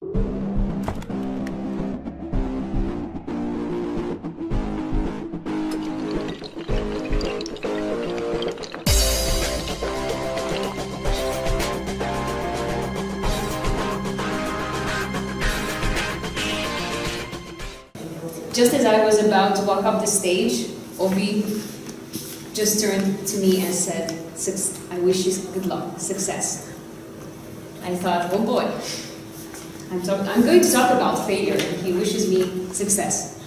Just as I was about to walk up the stage, Obi just turned to me and said, "I wish you good luck, success." I thought, oh boy, I'm going to talk about failure, and he wishes me success.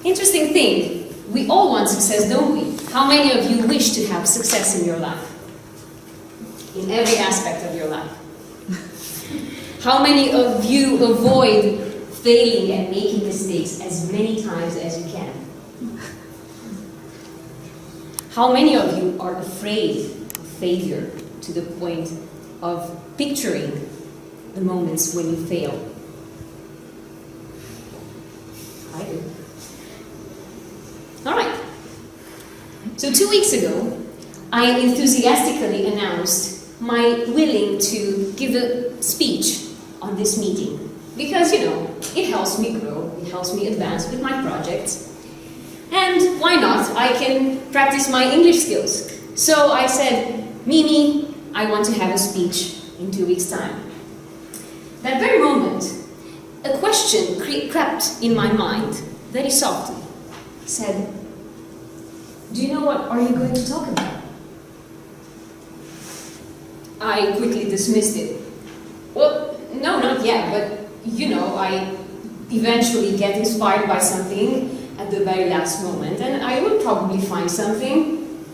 Interesting thing, we all want success, don't we? How many of you wish to have success in your life? In every aspect of your life. How many of you avoid failing and making mistakes as many times as you can? How many of you are afraid of failure to the point of picturing the moments when you fail? I do. All right. So 2 weeks ago, I enthusiastically announced my willing to give a speech on this meeting. Because, you know, it helps me grow, it helps me advance with my projects. And why not? I can practice my English skills. So I said, Mimi, I want to have a speech in 2 weeks' time. That very moment, a question crept in my mind, very softly. Said, do you know what are you going to talk about? I quickly dismissed it. Well, no, not yet, but you know, I eventually get inspired by something at the very last moment, and I will probably find something.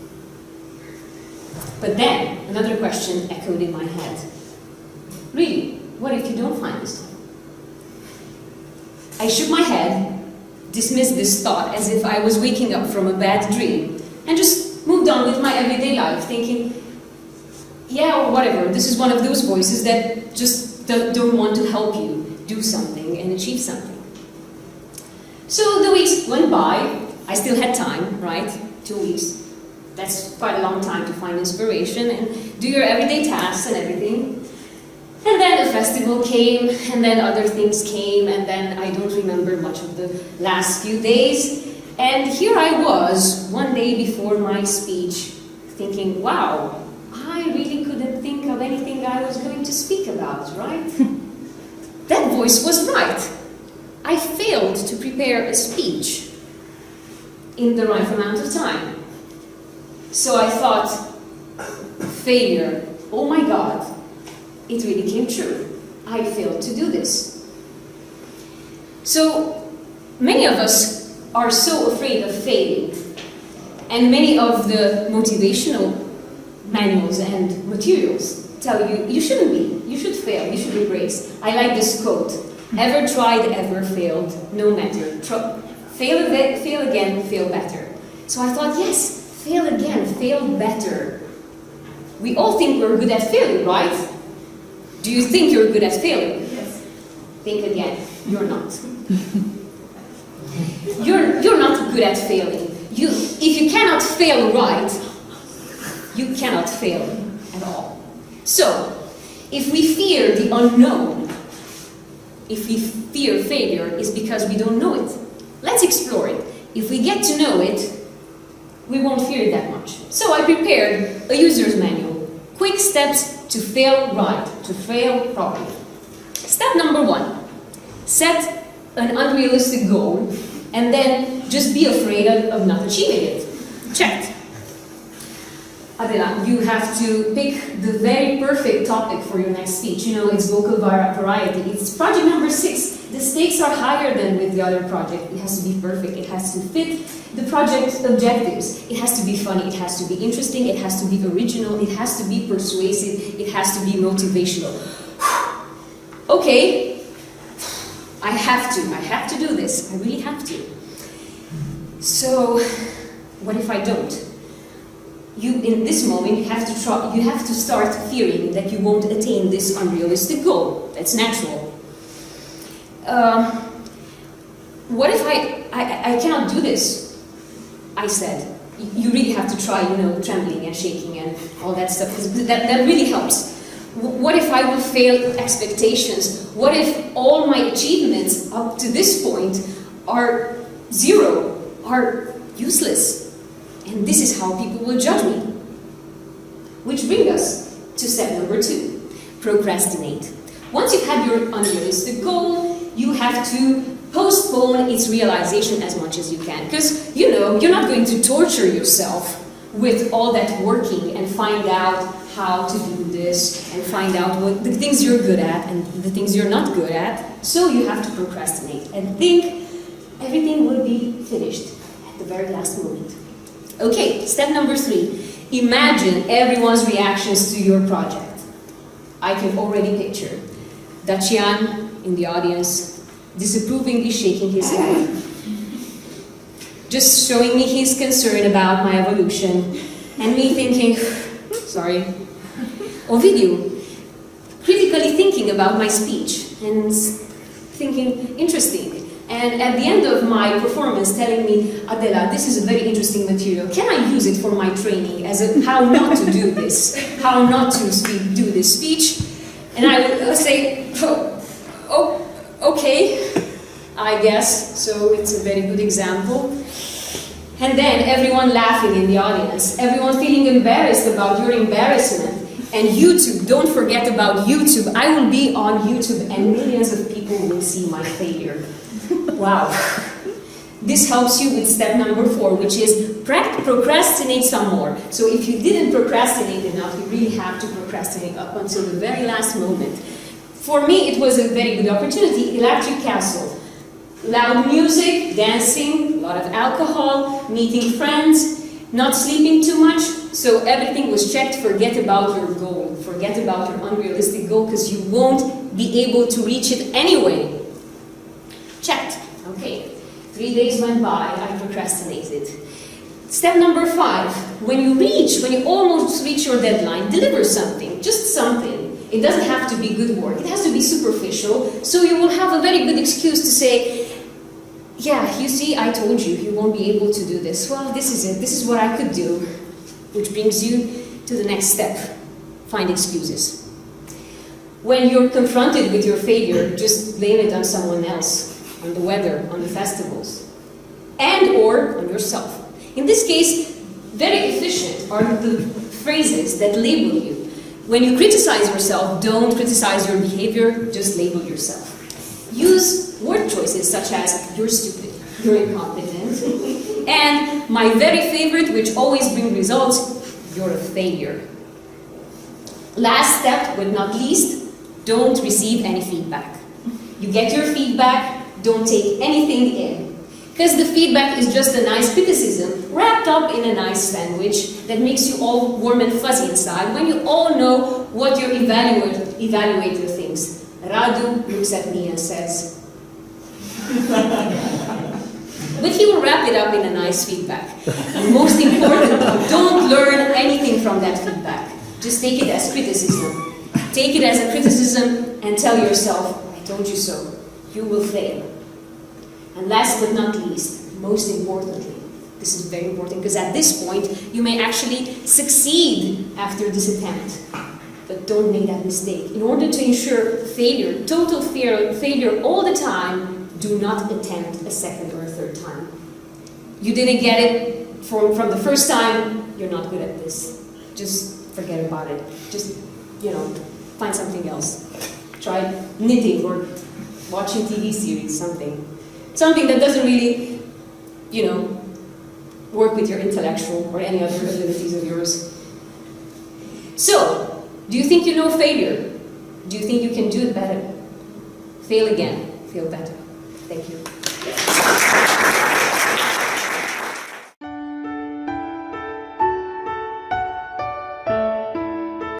But then, another question echoed in my head. Really, what if you don't find this time? I shook my head, dismissed this thought as if I was waking up from a bad dream, and just moved on with my everyday life, thinking, yeah, or whatever, this is one of those voices that just don't want to help you do something and achieve something. So the weeks went by. I still had time, right? 2 weeks. That's quite a long time to find inspiration and do your everyday tasks and everything. And then the festival came, and then other things came, and then I don't remember much of the last few days. And here I was, one day before my speech, thinking, wow, I really couldn't think of anything I was going to speak about, right? That voice was right. I failed to prepare a speech in the right amount of time. So I thought, failure, oh my God, it really came true. I failed to do this. So many of us are so afraid of failing, and many of the motivational manuals and materials tell you, you shouldn't be, you should fail, you should embrace. I like this quote, ever tried, ever failed, no matter. Fail again, fail better. So I thought, yes, fail again, fail better. We all think we're good at failing, right? Do you think you're good at failing? Yes. Think again, you're not. You're not good at failing. If you cannot fail right, you cannot fail at all. So, if we fear the unknown, if we fear failure, it's because we don't know it. Let's explore it. If we get to know it, we won't fear it that much. So I prepared a user's manual. Quick steps to fail right, to fail properly. Step number 1. Set an unrealistic goal and then just be afraid of not achieving it. Checked. Adela, you have to pick the very perfect topic for your next speech. You know, it's vocal variety. It's project number 6. The stakes are higher than with the other project. It has to be perfect. It has to fit the project objectives. It has to be funny. It has to be interesting. It has to be original. It has to be persuasive. It has to be motivational. Okay, I have to do this. I really have to. So, what if I don't? In this moment, you have to start fearing that you won't attain this unrealistic goal. That's natural. What if I cannot do this? I said, you really have to try, trembling and shaking and all that stuff, because that really helps. What if I will fail expectations? What if all my achievements up to this point are zero, are useless? And this is how people will judge me. Which brings us to step number 2, procrastinate. Once you've had your unrealistic goal, you have to postpone its realization as much as you can. Because, you know, you're not going to torture yourself with all that working and find out how to do this and find out what the things you're good at and the things you're not good at. So you have to procrastinate and think everything will be finished at the very last moment. Okay, step number 3. Imagine everyone's reactions to your project. I can already picture Dacian in the audience, disapprovingly shaking his head, just showing me his concern about my evolution, and me thinking, sorry, Ovidiu, critically thinking about my speech, and thinking, interesting. And at the end of my performance telling me, Adela, this is a very interesting material. Can I use it for my training as a how not to do this, how not to do this speech? And I will say, oh, okay, I guess. So it's a very good example. And then everyone laughing in the audience, everyone feeling embarrassed about your embarrassment. And YouTube, don't forget about YouTube. I will be on YouTube and millions of people will see my failure. Wow. This helps you with step number 4, which is procrastinate some more. So if you didn't procrastinate enough, you really have to procrastinate up until the very last moment. For me, it was a very good opportunity. Electric Castle. Loud music, dancing, a lot of alcohol, meeting friends, not sleeping too much. So everything was checked. Forget about your goal. Forget about your unrealistic goal because you won't be able to reach it anyway. Checked. Okay. 3 days went by, I procrastinated. Step number 5, when you almost reach your deadline, deliver something, just something. It doesn't have to be good work, it has to be superficial, so you will have a very good excuse to say, yeah, you see, I told you, you won't be able to do this. Well, this is it, this is what I could do. Which brings you to the next step, find excuses. When you're confronted with your failure, just blame it on someone else. On the weather, on the festivals, and or on yourself. In this case, very efficient are the phrases that label you. When you criticize yourself, don't criticize your behavior, just label yourself. Use word choices such as, you're stupid, you're incompetent, and my very favorite, which always brings results, you're a failure. Last step, but not least, don't receive any feedback. You get your feedback, don't take anything in. Because the feedback is just a nice criticism wrapped up in a nice sandwich that makes you all warm and fuzzy inside when you all know what your evaluator thinks. Radu looks at me and says, but he will wrap it up in a nice feedback. And most importantly, don't learn anything from that feedback. Just take it as criticism. Take it as a criticism and tell yourself, I told you so. You will fail. And last but not least, most importantly, this is very important because at this point you may actually succeed after this attempt. But don't make that mistake. In order to ensure failure, total failure all the time, do not attempt a second or a third time. You didn't get it from the first time, you're not good at this. Just forget about it. Just, find something else. Try knitting or watching TV series, something. Something that doesn't really, work with your intellectual or any other abilities of yours. So, do you think you know failure? Do you think you can do it better? Fail again, feel better. Thank you.